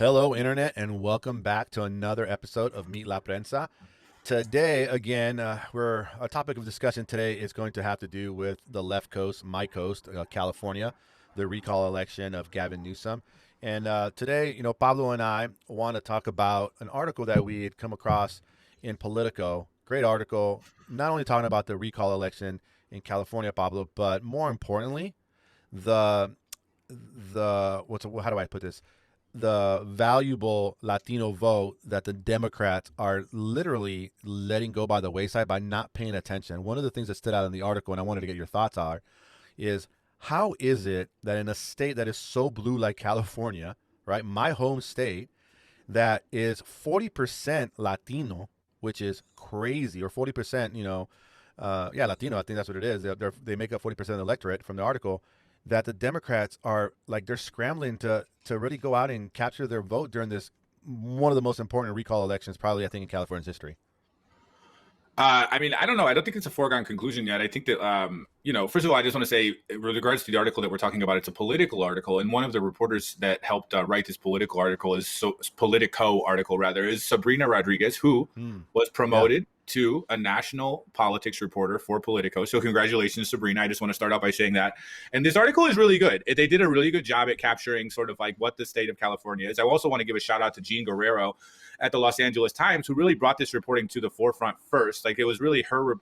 Hello, Internet, and welcome back to another episode of Meet La Prensa. Today, again, our topic of discussion today is going to have to do with the left coast, my coast, California, the recall election of Gavin Newsom. And today, Pablo and I want to talk about an article that we had come across in Politico. Great article, not only talking about the recall election in California, Pablo, but more importantly, the how do I put this? The valuable Latino vote that the Democrats are literally letting go by the wayside by not paying attention. One of the things that stood out in the article, and I wanted to get your thoughts on, is how is it that in a state that is so blue like California, right, my home state, that is 40% Latino, which is crazy, or 40%, Latino, I think that's what it is. They make up 40% of the electorate from the article, that the Democrats are like, they're scrambling to really go out and capture their vote during this, one of the most important recall elections, probably, I think, in California's history. I don't know. I don't think it's a foregone conclusion yet. I think that, first of all, I just want to say, with regards to the article that we're talking about, it's a political article. And one of the reporters that helped write this political article Politico article, is Sabrina Rodriguez, who was promoted to a national politics reporter for Politico. So congratulations, Sabrina. I just want to start out by saying that. And this article is really good. They did a really good job at capturing sort of like what the state of California is. I also want to give a shout out to Jean Guerrero at the Los Angeles Times, who really brought this reporting to the forefront first. Like, it was really her.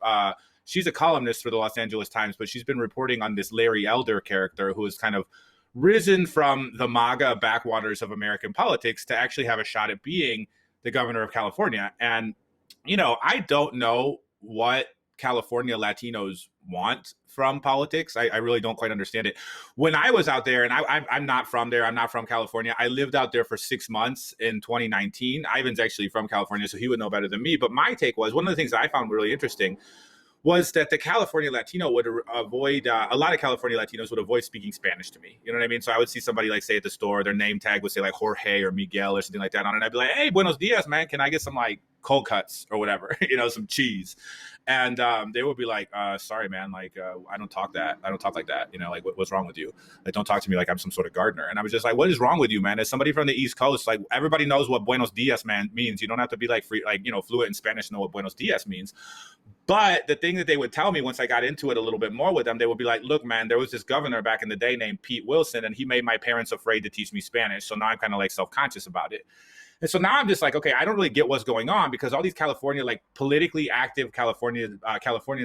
She's a columnist for the Los Angeles Times, but she's been reporting on this Larry Elder character who has kind of risen from the MAGA backwaters of American politics to actually have a shot at being the governor of California. And I don't know what California Latinos want from politics. I really don't quite understand it. When I was out there, and I'm not from there, I'm not from California. I lived out there for 6 months in 2019. Ivan's actually from California, so he would know better than me. But my take was, one of the things that I found really interesting was that the California Latino would avoid, a lot of California Latinos would avoid speaking Spanish to me. You know what I mean? So I would see somebody like say at the store, their name tag would say like Jorge or Miguel or something like that on it. And I'd be like, hey, buenos dias, man. Can I get some like cold cuts or whatever, some cheese? And they would be like, sorry, man, like, I don't talk that. I don't talk like that. Like, what's wrong with you? Like, don't talk to me like I'm some sort of gardener. And I was just like, what is wrong with you, man? As somebody from the East Coast, like, everybody knows what buenos dias, man, means. You don't have to be like fluent in Spanish to know what buenos dias means. But the thing that they would tell me once I got into it a little bit more with them, they would be like, look, man, there was this governor back in the day named Pete Wilson, and he made my parents afraid to teach me Spanish. So now I'm kind of like self-conscious about it. And so now I'm just like, okay, I don't really get what's going on, because all these California, like politically active Californians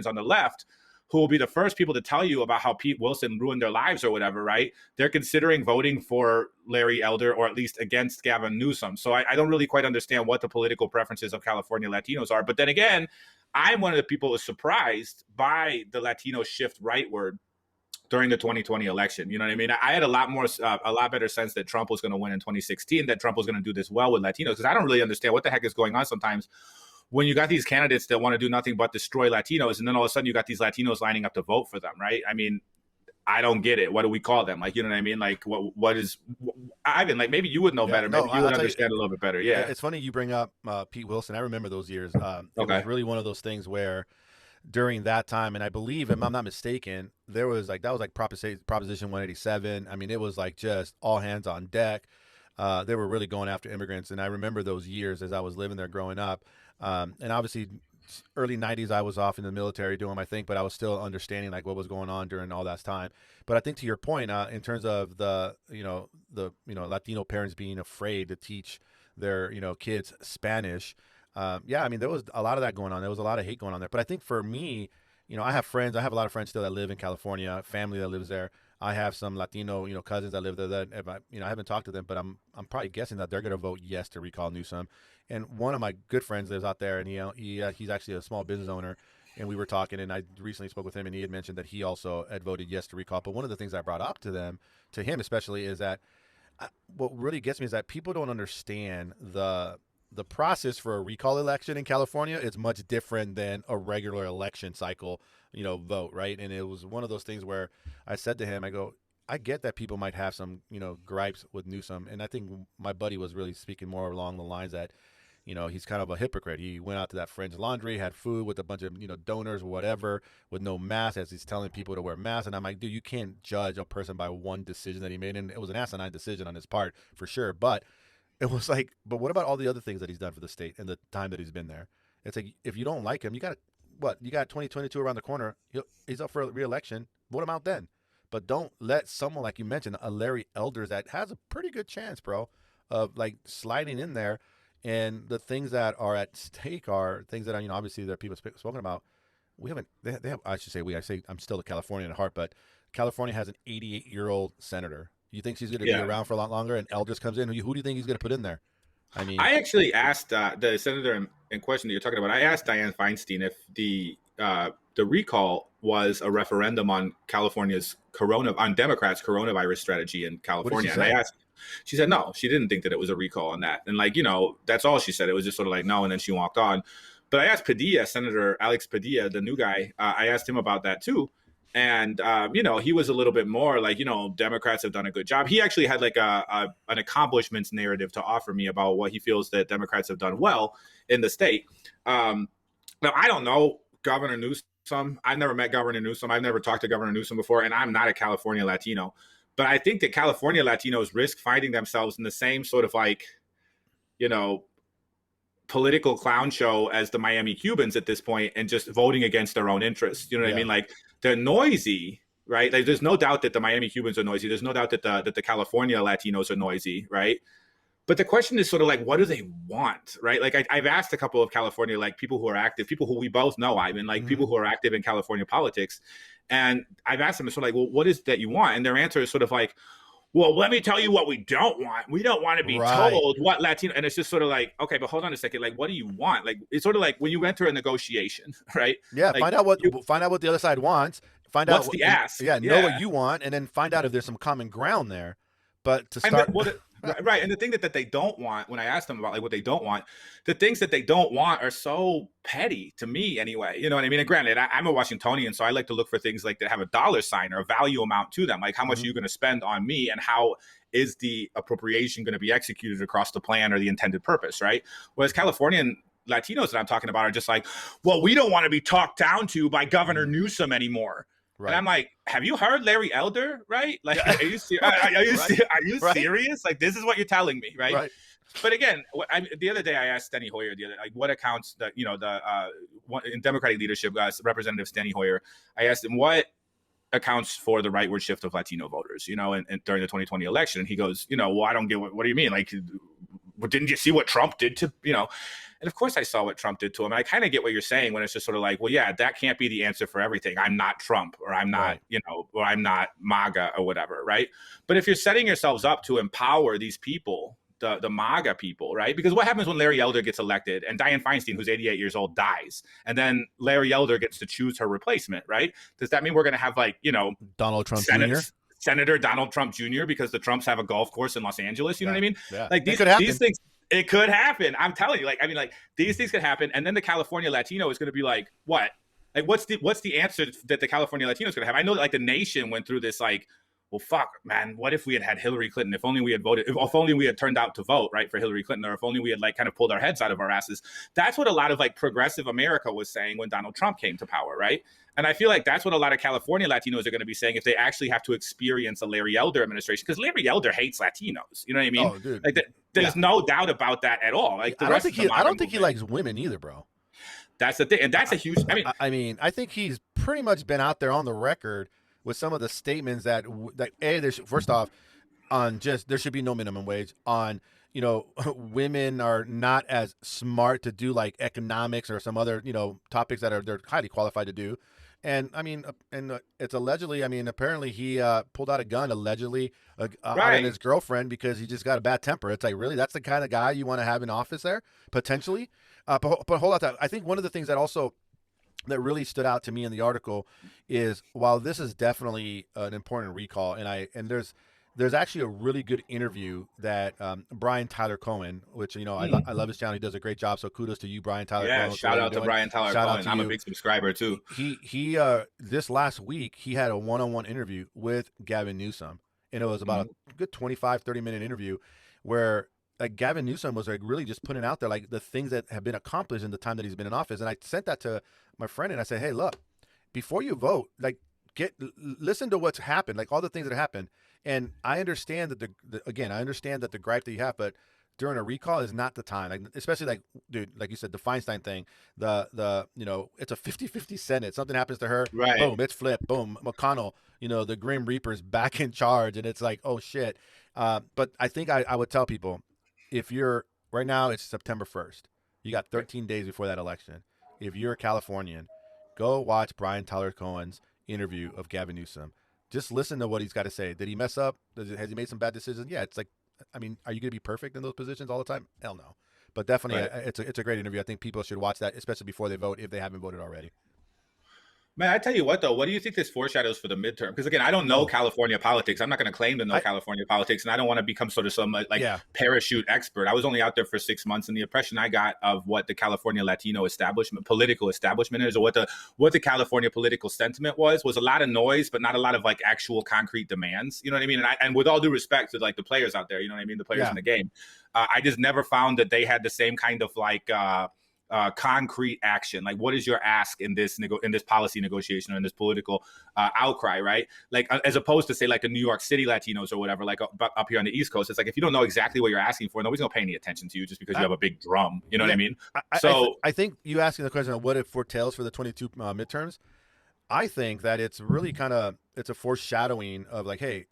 on the left, who will be the first people to tell you about how Pete Wilson ruined their lives or whatever, right? They're considering voting for Larry Elder, or at least against Gavin Newsom. So I don't really quite understand what the political preferences of California Latinos are. But then again, I'm one of the people who's surprised by the Latino shift rightward during the 2020 election. You know what I mean? I had a lot better sense that Trump was going to win in 2016, that Trump was going to do this well with Latinos, because I don't really understand what the heck is going on sometimes when you got these candidates that want to do nothing but destroy Latinos, and then all of a sudden you got these Latinos lining up to vote for them, right? I mean, I don't get it. What do we call them? Like, you know what I mean? Like, what is, Ivan, like, maybe you would know better. Maybe you would understand a little bit better. Yeah. It's funny you bring up Pete Wilson. I remember those years. It was really one of those things where during that time, and I believe, if I'm not mistaken, that was like Proposition 187. I mean, it was like just all hands on deck. They were really going after immigrants. And I remember those years as I was living there growing up. And obviously, early 90s, I was off in the military doing my thing, but I was still understanding like what was going on during all that time. But I think to your point, in terms of the Latino parents being afraid to teach their kids Spanish, I mean, there was a lot of that going on. There was a lot of hate going on there. But I think for me, I have friends. I have a lot of friends still that live in California, family that lives there. I have some Latino, cousins that live there that, I haven't talked to them, but I'm probably guessing that they're going to vote yes to recall Newsom. And one of my good friends lives out there, and he's actually a small business owner. And we were talking, and I recently spoke with him, and he had mentioned that he also had voted yes to recall. But one of the things I brought up to him especially, is that what really gets me is that people don't understand the process for a recall election in California is much different than a regular election cycle, vote, right? And it was one of those things where I said to him, I go, I get that people might have some, gripes with Newsom. And I think my buddy was really speaking more along the lines that, he's kind of a hypocrite. He went out to that Friends Laundry, had food with a bunch of, donors or whatever, with no mask, as he's telling people to wear masks. And I'm like, dude, you can't judge a person by one decision that he made. And it was an asinine decision on his part, for sure. But It was like, but what about all the other things that he's done for the state and the time that he's been there? It's like, if you don't like him, you got what? You got 2022 around the corner. He's up for re-election. Vote him out then. But don't let someone like you mentioned, a Larry Elders, that has a pretty good chance, bro, of like sliding in there. And the things that are at stake are things that are, obviously that people spoken about. We haven't. They have. I should say we. I say I'm still a Californian at heart, but California has an 88-year-old senator. You think she's going to be around for a lot longer? And Elders comes in. Who do you think he's going to put in there? I mean, I actually asked the senator in question that you're talking about. I asked Dianne Feinstein if the recall was a referendum on California's on Democrats' coronavirus strategy in California. And I asked, she said no, she didn't think that it was a recall on that. And that's all she said. It was just sort of like no, and then she walked on. But I asked Padilla, Senator Alex Padilla, the new guy. I asked him about that too. And, he was a little bit more like, Democrats have done a good job. He actually had like an accomplishments narrative to offer me about what he feels that Democrats have done well in the state. Now, I don't know Governor Newsom. I've never met Governor Newsom. I've never talked to Governor Newsom before, and I'm not a California Latino. But I think that California Latinos risk finding themselves in the same sort of like, political clown show as the Miami Cubans at this point, and just voting against their own interests. You know what I mean? Like, they're noisy, right? Like, there's no doubt that the Miami Cubans are noisy. There's no doubt that the California Latinos are noisy, right? But the question is sort of like, what do they want, right? Like, I've asked a couple of California, like, people who are active, people who we both know, people who are active in California politics. And I've asked them, sort of like, well, what is that you want? And their answer is sort of like, well, let me tell you what we don't want. We don't want to be told what Latino, and it's just sort of like, okay, but hold on a second. Like, what do you want? Like, it's sort of like when you enter a negotiation, right? Yeah. Like, find out what the other side wants. Find what's out the ask. Know what you want, and then find out if there's some common ground there. But to start, right. And the thing that they don't want, when I ask them about like what they don't want, the things that they don't want are so petty to me anyway. You know what I mean? And granted, I'm a Washingtonian, so I like to look for things like that have a dollar sign or a value amount to them. Like, how much are you going to spend on me, and how is the appropriation going to be executed across the plan or the intended purpose, right? Whereas Californian Latinos that I'm talking about are just like, well, we don't want to be talked down to by Governor Newsom anymore. Right. And I'm like, have you heard Larry Elder? Right? Like, are you serious? Like, this is what you're telling me, right? But again, the other day I asked Steny Hoyer, what accounts that in Democratic leadership, Representative Steny Hoyer, I asked him what accounts for the rightward shift of Latino voters, and during the 2020 election. And he goes, well, I don't get what do you mean? Like, didn't you see what Trump did to, And of course I saw what Trump did to him. And I kind of get what you're saying when it's just sort of like, well, yeah, that can't be the answer for everything. I'm not Trump, or I'm not, or I'm not MAGA or whatever, right? But if you're setting yourselves up to empower these people, the MAGA people, right? Because what happens when Larry Elder gets elected and Dianne Feinstein, who's 88 years old, dies, and then Larry Elder gets to choose her replacement, right? Does that mean we're going to have like, Donald Trump Jr.? Senator Donald Trump Jr. because the Trumps have a golf course in Los Angeles? You know what I mean? Yeah. Like, these things, it could happen. I'm telling you, these things could happen. And then the California Latino is going to be like, what? Like, what's the answer that the California Latino is going to have? I know that, like, the nation went through this, like, well, fuck, man, what if we had Hillary Clinton? If only we had voted, if only we had turned out to vote, right, for Hillary Clinton, or if only we had, like, kind of pulled our heads out of our asses. That's what a lot of, like, progressive America was saying when Donald Trump came to power, right? And I feel like that's what a lot of California Latinos are going to be saying if they actually have to experience a Larry Elder administration, because Larry Elder hates Latinos. You know what I mean? Oh, dude. Like, there's no doubt about that at all. Like, I don't think he likes women either, bro. That's the thing, and that's a huge. I think he's pretty much been out there on the record with some of the statements that first off, on just there should be no minimum wage, on women are not as smart to do like economics or some other topics that they're highly qualified to do. And it's allegedly, apparently he pulled out a gun allegedly on his girlfriend because he just got a bad temper. It's like, really, that's the kind of guy you want to have in office there potentially. But hold on, I think one of the things that really stood out to me in the article is, while this is definitely an important recall, and there's actually a really good interview that Brian Tyler Cohen, which I love his channel. He does a great job. So kudos to you, Brian Tyler. Yeah, Cohen, shout out to Brian Tyler Cohen. I'm a big subscriber too. He this last week he had a one-on-one interview with Gavin Newsom, and it was about a good 25-30 minute interview where, like, Gavin Newsom was like really just putting out there like the things that have been accomplished in the time that he's been in office. And I sent that to my friend and I said, hey, look, before you vote, like, listen to what's happened, like all the things that happened. And I understand that I understand that the gripe that you have, but during a recall is not the time. Like, especially like, dude, like you said, the Feinstein thing, it's a 50-50 Senate. Something happens to her, Right. boom, it's flipped. Boom, McConnell, the Grim Reaper's back in charge, and it's like, oh shit. But I think I would tell people, if you're right now, it's September 1st. You got 13 days before that election. If you're a Californian, go watch Brian Tyler Cohen's interview of Gavin Newsom. Just listen to what he's got to say. Did he mess up? Has he made some bad decisions? Yeah, it's like, I mean, are you going to be perfect in those positions all the time? Hell no. But definitely, right. It's a great interview. I think people should watch that, especially before they vote, if they haven't voted already. Man, I tell you what, though, what do you think this foreshadows for the midterm? Because, again, I don't know California politics. I'm not going to claim to know California politics, and I don't want to become sort of some parachute expert. I was only out there for 6 months, and the impression I got of what the California Latino political establishment is, or what the California political sentiment was a lot of noise, but not a lot of like actual concrete demands. You know what I mean? And with all due respect to like the players out there, you know what I mean? The players in the game, I just never found that they had the same kind of like concrete action. Like, what is your ask in this policy negotiation or in this political outcry, right? Like, as opposed to say like the New York City Latinos or whatever, like up here on the East Coast, it's like, if you don't know exactly what you're asking for, nobody's gonna pay any attention to you just because you have a big drum. You know what I mean? I think you asking the question of what it foretells for the 22 midterms, I think that it's really it's a foreshadowing of like, hey,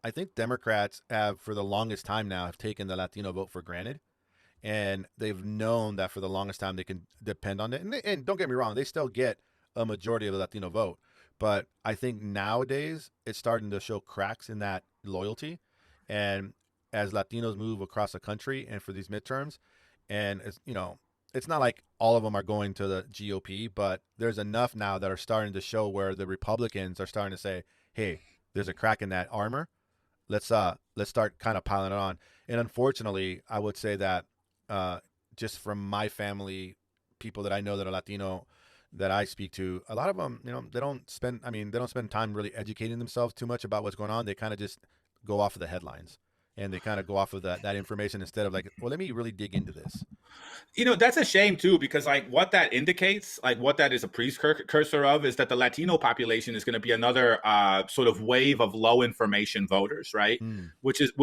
I think Democrats have for the longest time now have taken the Latino vote for granted. And they've known that for the longest time they can depend on it. And don't get me wrong, they still get a majority of the Latino vote. But I think nowadays it's starting to show cracks in that loyalty. And as Latinos move across the country and for these midterms, and it's not like all of them are going to the GOP, but there's enough now that are starting to show where the Republicans are starting to say, hey, there's a crack in that armor. Let's start kind of piling it on. And unfortunately, I would say that just from my family, people that I know that are Latino that I speak to, a lot of them, they don't spend time really educating themselves too much about what's going on. They kind of just go off of the headlines and they kind of go off of that information instead of like, well, let me really dig into this. That's a shame too, because like what that indicates, like what that is a precursor of, is that the Latino population is going to be another sort of wave of low information voters, right? Which is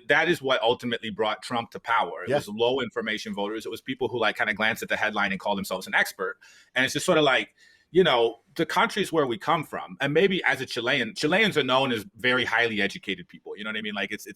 that is what ultimately brought Trump to power. It was low information voters. It was people who like kind of glance at the headline and call themselves an expert, and it's just sort of like, the countries where we come from, and maybe as a Chileans are known as very highly educated people. You know what I mean? Like it's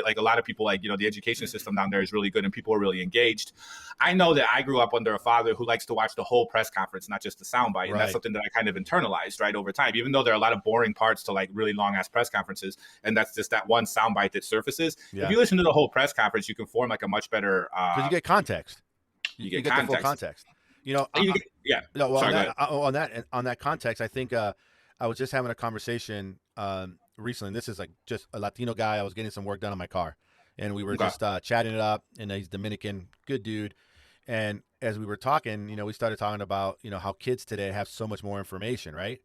like a lot of people, like, the education system down there is really good and people are really engaged. I know that I grew up under a father who likes to watch the whole press conference, not just the soundbite. And that's something that I kind of internalized, right, over time, even though there are a lot of boring parts to like really long ass press conferences. And that's just that one soundbite that surfaces. If you listen to the whole press conference, you can form like a much better, because you get context. You get the full context. On that context, I think I was just having a conversation recently. This is like just a Latino guy. I was getting some work done on my car, and we were just chatting it up. And he's Dominican, good dude. And as we were talking, we started talking about how kids today have so much more information, right?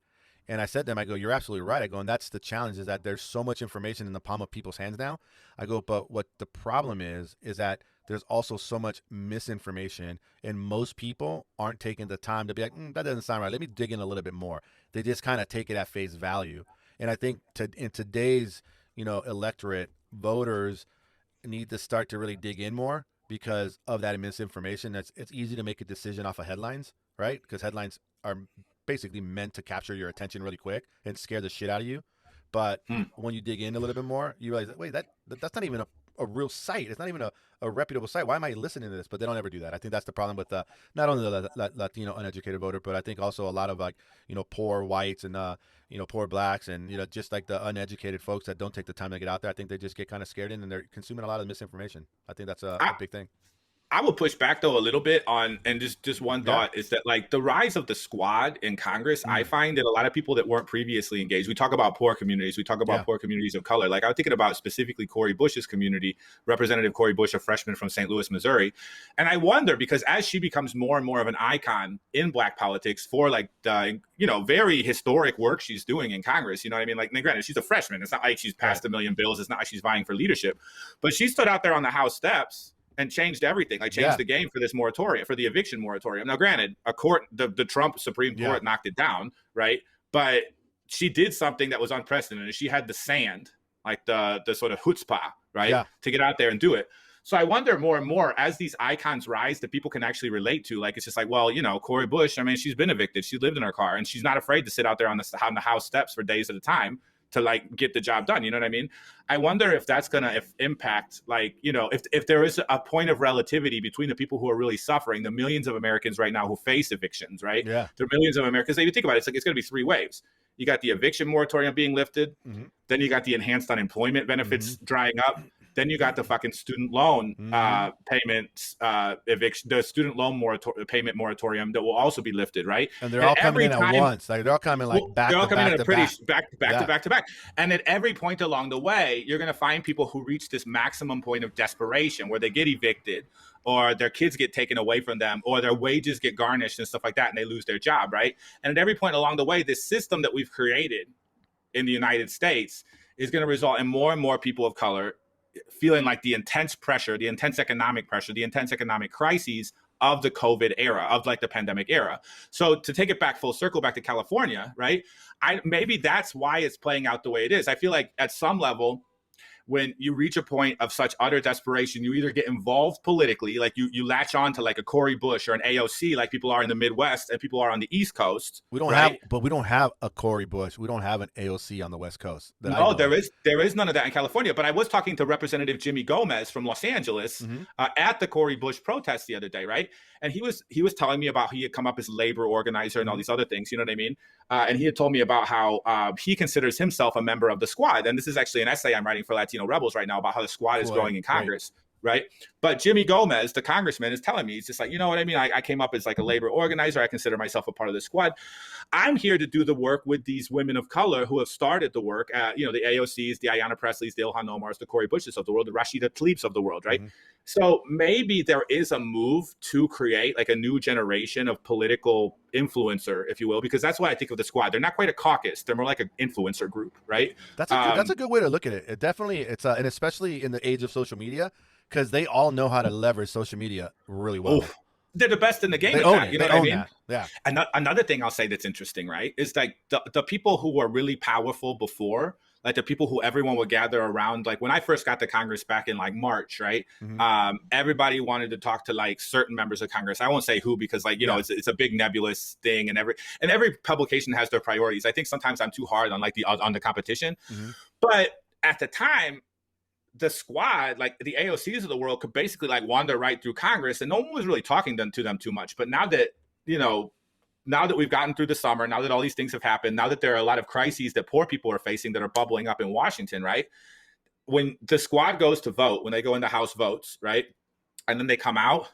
And I said to him, I go, you're absolutely right. I go, and that's the challenge, is that there's so much information in the palm of people's hands now. I go, but what the problem is that there's also so much misinformation, and most people aren't taking the time to be like, that doesn't sound right. Let me dig in a little bit more. They just kind of take it at face value. And I think in today's, electorate, voters need to start to really dig in more because of that misinformation. It's easy to make a decision off of headlines, right? Because headlines are basically meant to capture your attention really quick and scare the shit out of you. But when you dig in a little bit more, you realize, wait, that's not even a real site. It's not even a reputable site. Why am I listening to this? But they don't ever do that. I think that's the problem with not only the Latino uneducated voter, but I think also a lot of like, poor whites and, poor blacks and, just like the uneducated folks that don't take the time to get out there. I think they just get kind of scared in and they're consuming a lot of misinformation. I think that's a big thing. I would push back though a little bit on, and just one thought is that like the rise of the squad in Congress, I find that a lot of people that weren't previously engaged, we talk about poor communities, we talk about poor communities of color. Like I was thinking about specifically Cori Bush's community, Representative Cori Bush, a freshman from St. Louis, Missouri. And I wonder, because as she becomes more and more of an icon in Black politics for like the, very historic work she's doing in Congress, you know what I mean? Like, granted, she's a freshman. It's not like she's passed a million bills. It's not like she's vying for leadership, but she stood out there on the House steps and changed everything, like changed the game for this moratorium, for the eviction moratorium. Now, granted, the Trump Supreme Court knocked it down, right? But she did something that was unprecedented. She had the sand, like the sort of chutzpah, right, to get out there and do it. So I wonder more and more as these icons rise that people can actually relate to. Like, it's just like, well, you know, Cori Bush, I mean, she's been evicted. She lived in her car and she's not afraid to sit out there on the house steps for days at a time to like get the job done. You know what I mean? I wonder if that's going to impact, like, you know, if there is a point of relativity between the people who are really suffering, the millions of Americans right now who face evictions, right? Yeah. There are millions of Americans. If you think about it, it's like, it's going to be three waves. You got the eviction moratorium being lifted. Mm-hmm. Then you got the enhanced unemployment benefits drying up. Then you got the fucking student loan payments, eviction, the student loan payment moratorium that will also be lifted, right? And they're all coming in at once. Like they're all coming like back to back. And at every point along the way, you're going to find people who reach this maximum point of desperation where they get evicted, or their kids get taken away from them, or their wages get garnished and stuff like that, and they lose their job, right? And at every point along the way, this system that we've created in the United States is going to result in more and more people of color feeling like the intense pressure, the intense economic pressure, the intense economic crises of the COVID era, of like the pandemic era. So to take it back full circle, back to California, right? Maybe that's why it's playing out the way it is. I feel like at some level, when you reach a point of such utter desperation, you either get involved politically, like you latch on to like a Cori Bush or an AOC, like people are in the Midwest and people are on the East Coast. We don't have a Cori Bush. We don't have an AOC on the West Coast. No, there is none of that in California. But I was talking to Representative Jimmy Gomez from Los Angeles at the Cori Bush protest the other day, right? And he was telling me about how he had come up as labor organizer and all these other things, you know what I mean? And he had told me about how he considers himself a member of the squad. And this is actually an essay I'm writing for Latino Rebels right now about how the squad is growing in Congress, right? But Jimmy Gomez, the congressman, is telling me, he's just like, you know what I mean? I came up as like a labor organizer. I consider myself a part of the squad. I'm here to do the work with these women of color who have started the work at, you know, the AOCs, the Ayanna Presleys, the Ilhan Omars, the Cori Bushes of the world, the Rashida Tlaibs of the world, right? So maybe there is a move to create like a new generation of political influencer, if you will, because that's what I think of the squad. They're not quite a caucus. They're more like an influencer group, right? That's a good way to look at it. It definitely, and especially in the age of social media, because they all know how to leverage social media really well. Oof. They're the best in the game. You know what I mean? Yeah. Another thing I'll say that's interesting, right, is like the people who were really powerful before, like the people who everyone would gather around. Like when I first got to Congress back in like March, right? Everybody wanted to talk to like certain members of Congress. I won't say who because like, you know, it's a big nebulous thing, and every publication has their priorities. I think sometimes I'm too hard on like on the competition, but at the time, the squad, like the AOCs of the world, could basically like wander right through Congress, and no one was really talking to them too much. But now that, you know, now that we've gotten through the summer, now that all these things have happened, now that there are a lot of crises that poor people are facing that are bubbling up in Washington, right? When the squad goes to vote, when they go into House votes, right? And then they come out,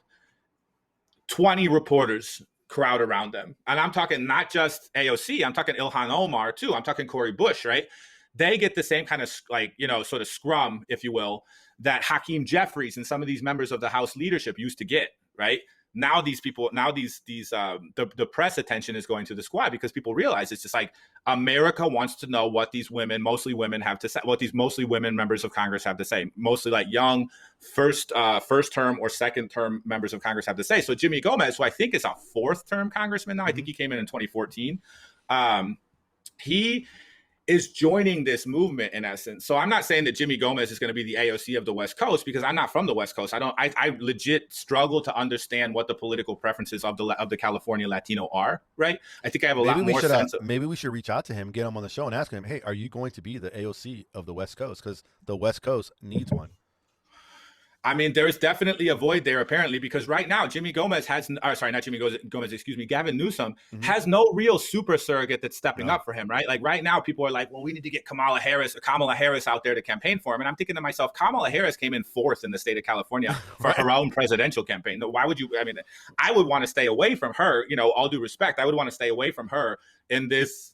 20 reporters crowd around them. And I'm talking not just AOC, I'm talking Ilhan Omar too. I'm talking Cori Bush, right? They get the same kind of like, you know, sort of scrum, if you will, that Hakeem Jeffries and some of these members of the House leadership used to get, right? Now these people, the press attention is going to the squad because people realize it's just like America wants to know what these women, mostly women, have to say, what these mostly women members of Congress have to say, mostly like young first term or second term members of Congress have to say. So Jimmy Gomez, who I think is a fourth term congressman now, I think he came in 2014. He is joining this movement in essence. So I'm not saying that Jimmy Gomez is going to be the AOC of the West Coast because I'm not from the West Coast. I legit struggle to understand what the political preferences of the California Latino are, right? I think I have a lot more sense of. Maybe we should reach out to him, get him on the show and ask him, hey, are you going to be the AOC of the West Coast? Because the West Coast needs one. I mean, there is definitely a void there, apparently, because right now, Gavin Newsom has no real super surrogate that's stepping up for him, right? Like right now, people are like, well, we need to get Kamala Harris out there to campaign for him. And I'm thinking to myself, Kamala Harris came in fourth in the state of California for her own presidential campaign. Why would you? I mean, I would want to stay away from her, you know, all due respect. I would want to stay away from her in this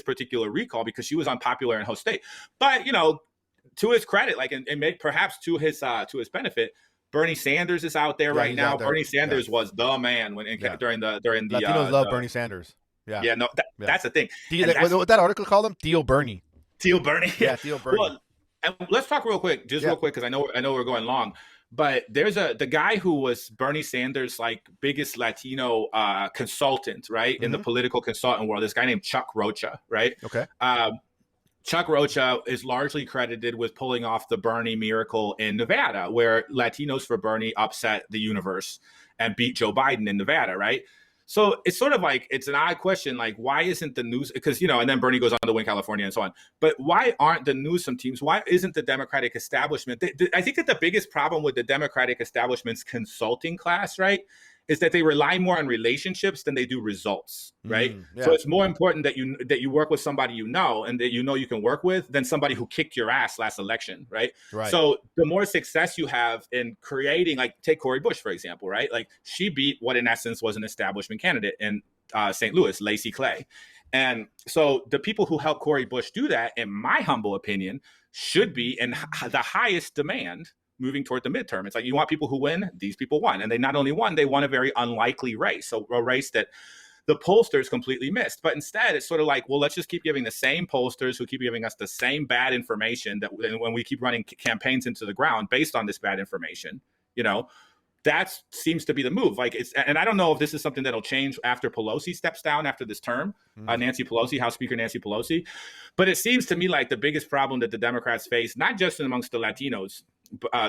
particular recall because she was unpopular in host state. But, you know, to his credit, like, and perhaps to his benefit, Bernie Sanders is out there right now. Bernie Sanders was the man during the Latinos love Bernie Sanders. That's the thing. What that article called him? Theo Bernie. Theo Bernie. Yeah, Theo Bernie. Well, and let's talk real quick, because I know we're going long. But there's the guy who was Bernie Sanders' like biggest Latino consultant, right, in the political consultant world. This guy named Chuck Rocha, right? Okay. Chuck Rocha is largely credited with pulling off the Bernie miracle in Nevada, where Latinos for Bernie upset the universe and beat Joe Biden in Nevada, right? So it's sort of like, it's an odd question. Like, why isn't the news, because, you know, and then Bernie goes on to win California and so on. But why aren't the Newsom teams, why isn't the Democratic establishment? I think that the biggest problem with the Democratic establishment's consulting class, right, is that they rely more on relationships than they do results, right? Yeah. So it's more important that you work with somebody you know and that you know you can work with than somebody who kicked your ass last election, right? So the more success you have in creating, like take Cori Bush, for example, right? Like she beat what in essence was an establishment candidate in St. Louis, Lacey Clay. And so the people who helped Cori Bush do that, in my humble opinion, should be in the highest demand moving toward the midterm. It's like, you want people who win, these people won. And they not only won, they won a very unlikely race. So a race that the pollsters completely missed. But instead, it's sort of like, well, let's just keep giving the same pollsters who keep giving us the same bad information that when we keep running campaigns into the ground based on this bad information, you know, that seems to be the move. Like it's, and I don't know if this is something that'll change after Pelosi steps down after this term, Nancy Pelosi, House Speaker Nancy Pelosi. But it seems to me like the biggest problem that the Democrats face, not just amongst the Latinos,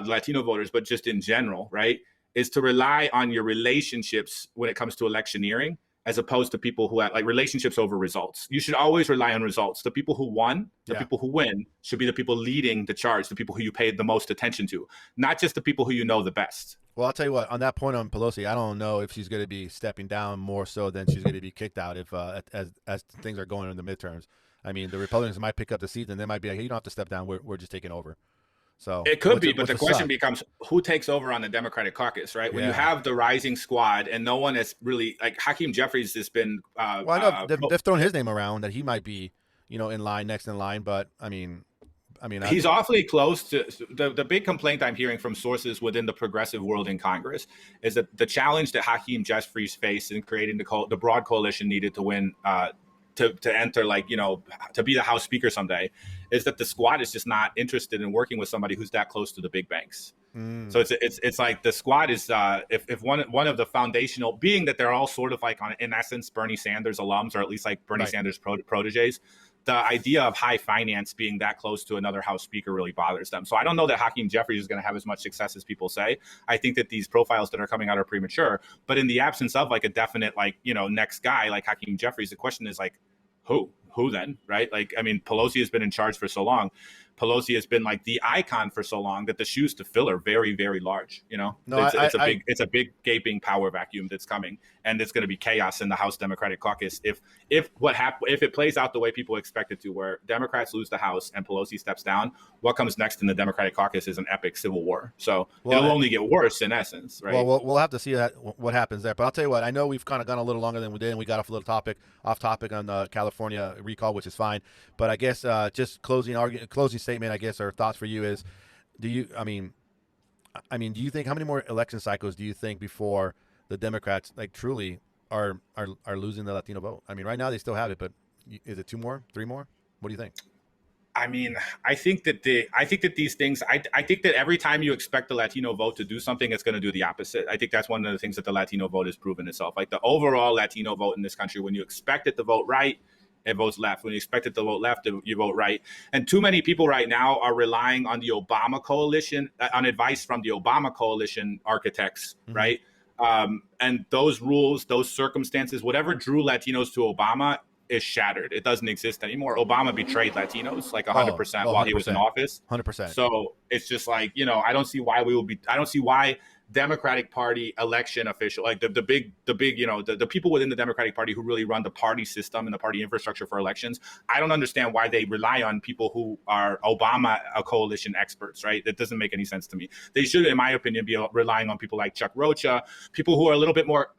Latino voters, but just in general, right, is to rely on your relationships when it comes to electioneering, as opposed to people who have like relationships over results. You should always rely on results. The people who won, the people who win should be the people leading the charge, the people who you paid the most attention to, not just the people who you know the best. Well, I'll tell you what, on that point on Pelosi, I don't know if she's going to be stepping down more so than she's going to be kicked out if as things are going in the midterms. I mean, the Republicans might pick up the seat and they might be like, hey, you don't have to step down. We're just taking over. So it could be, but the question becomes who takes over on the Democratic caucus, right? When you have the rising squad and no one has really, like Hakeem Jeffries has been. Well, I know they've thrown his name around that he might be, you know, next in line. But I mean, he's awfully close to the big complaint I'm hearing from sources within the progressive world in Congress is that the challenge that Hakeem Jeffries faced in creating the broad coalition needed to win. To enter, like, you know, to be the House Speaker someday, is that the squad is just not interested in working with somebody who's that close to the big banks. So it's like the squad is if one of the foundational, being that they're all sort of like in essence Bernie Sanders alums, or at least like Bernie Sanders proteges. The idea of high finance being that close to another House Speaker really bothers them. So I don't know that Hakeem Jeffries is going to have as much success as people say. I think that these profiles that are coming out are premature. But in the absence of like a definite, like, you know, next guy like Hakeem Jeffries, the question is like, who then, right? Like, I mean, Pelosi has been in charge for so long. Pelosi has been like the icon for so long that the shoes to fill are very, very large. You know, it's a big gaping power vacuum that's coming, and it's going to be chaos in the House Democratic caucus if it plays out the way people expect it to, where Democrats lose the House and Pelosi steps down. What comes next in the Democratic caucus is an epic civil war. So it'll only get worse in essence, right? Well, we'll have to see what happens there. But I'll tell you what, I know we've kind of gone a little longer than we did, and we got off topic on the California recall, which is fine. But I guess just closing statement, I guess, or thoughts for you is, do you think, how many more election cycles do you think before the Democrats like truly are losing the Latino vote? I mean, right now they still have it, but is it 2 more, 3 more? What do you think? I mean, I think that these things, I think that every time you expect the Latino vote to do something, it's going to do the opposite. I think that's one of the things that the Latino vote has proven itself. Like the overall Latino vote in this country, when you expect it to vote right, it votes left. When you expect it to vote left, you vote right. And too many people right now are relying on the Obama coalition, on advice from the Obama coalition architects, right? And those rules, those circumstances, whatever drew Latinos to Obama is shattered. It doesn't exist anymore. Obama betrayed Latinos like 100% while he was in office. 100%. So it's just like, you know, I don't see why Democratic Party election official, like the big, you know, the people within the Democratic Party who really run the party system and the party infrastructure for elections. I don't understand why they rely on people who are Obama coalition experts, right? That doesn't make any sense to me. They should, in my opinion, be relying on people like Chuck Rocha, people who are a little bit more,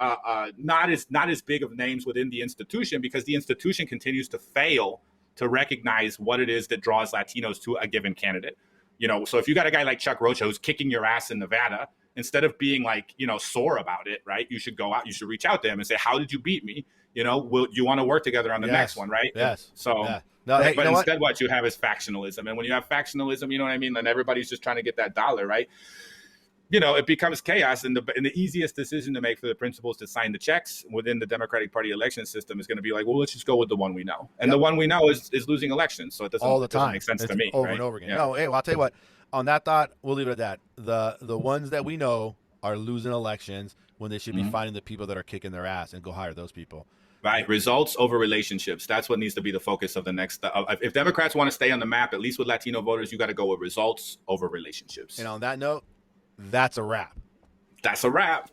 not as big of names within the institution, because the institution continues to fail to recognize what it is that draws Latinos to a given candidate. You know, so if you got a guy like Chuck Rocha who's kicking your ass in Nevada, instead of being like, you know, sore about it, right? You should go out, you should reach out to him and say, how did you beat me? You know, will you want to work together on the next one, right? Yes. So, no, hey, but instead what you have is factionalism. And when you have factionalism, you know what I mean? Then everybody's just trying to get that dollar, right? it becomes chaos. And the easiest decision to make for the principals to sign the checks within the Democratic Party election system is going to be like, well, let's just go with the one we know. And the one we know is losing elections. So it doesn't, all the time. Doesn't make sense to me. Over right? and over again. Yeah. No, hey, well, I'll tell you what. On that thought, we'll leave it at that. The ones that we know are losing elections when they should be finding the people that are kicking their ass and go hire those people. Right. Results over relationships. That's what needs to be the focus of the next. If Democrats want to stay on the map, at least with Latino voters, you got to go with results over relationships. And on that note, that's a wrap. That's a wrap.